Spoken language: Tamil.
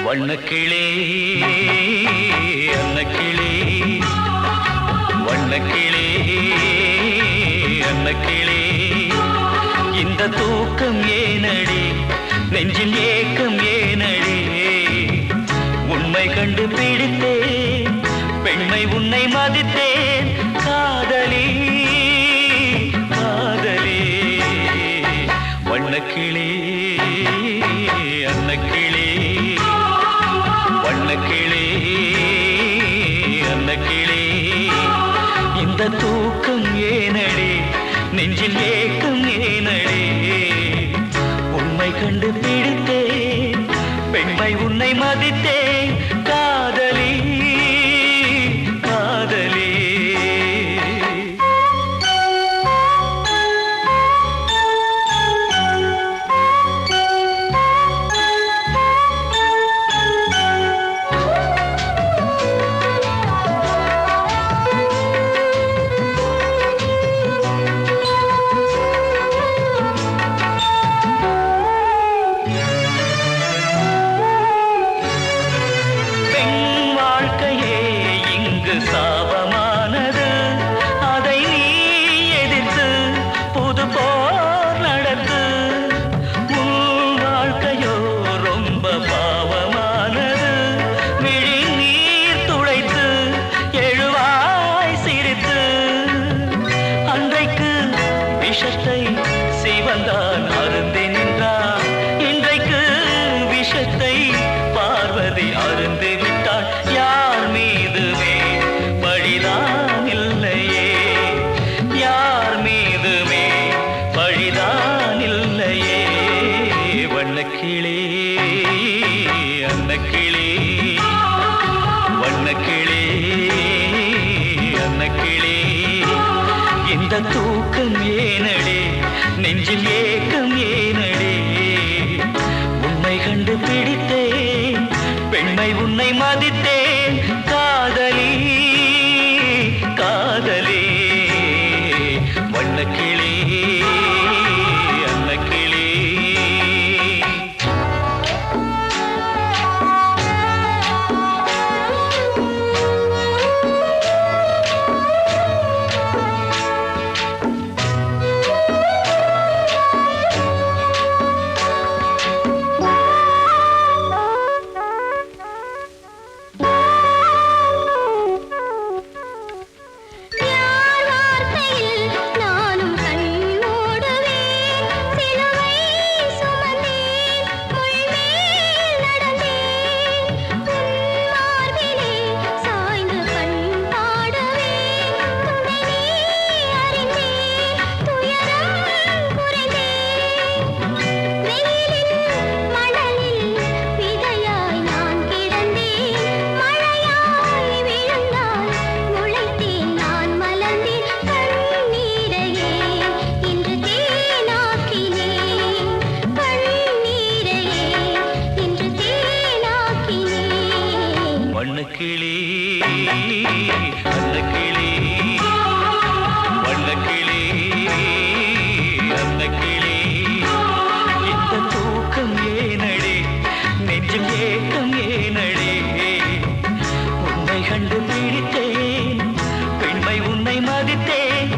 வண்ணக்கிளே அன்னக்கிளே வண்ணக்கிளே அன்னக்கிளே இந்த தூக்கம் ஏனடி நெஞ்சில் ஏக்கம் ஏனடி உண்மை கண்டு பிடித்தேன் பெண்மை உன்னை மதித்தேன் காதலி காதலி வண்ணக்கிளே அன்னக்கிளே வண்ணக்கிளே அன்னக்கிளே இந்த தூக்கம் ஏனடி நெஞ்சில் ஏக்கம் ஏனடி உண்மை கண்டு பிடித்தேன் பெண்மை உன்னை மதித்தேன் காதலி காதலி சாபமானது அதை நீ எதிர்த்து புது போர் நடத்து உன் வாழ்க்கையோ ரொம்ப பாவமானது விழி நீர் துடைத்து எழுவாய் சிரித்து அன்றைக்கு விஷத்தை சிவந்தான் அருந்தி நின்றார் இன்றைக்கு விஷத்தை பார்வதி அருந்து விட்டாள் யார் மீதுமே பழிதான் இல்லையே யார் மீதுமே பழிதான் இல்லையே வண்ணக்கிளே அன்னக்கிளே வண்ணக்கிளே அன்னக்கிளே இந்த தூக்கம் ஏனடி நெஞ்சில் ஏக்கம் ஏனடி உன்னை கண்டு பிடித்தேன் பெண்மை உன்னை மதித்தேன் காதலி காதலி வண்ணக்கிளே அன்னக்கிளே வண்ணக்கிளே அன்னக்கிளே வண்ணக்கிளே அன்னக்கிளே இந்த தூக்கம் ஏனடி நெஞ்சில் ஏக்கம் ஏனடி உன்னை கண்டு பிடித்தேன் பெண்மை உன்னை மதித்தேன்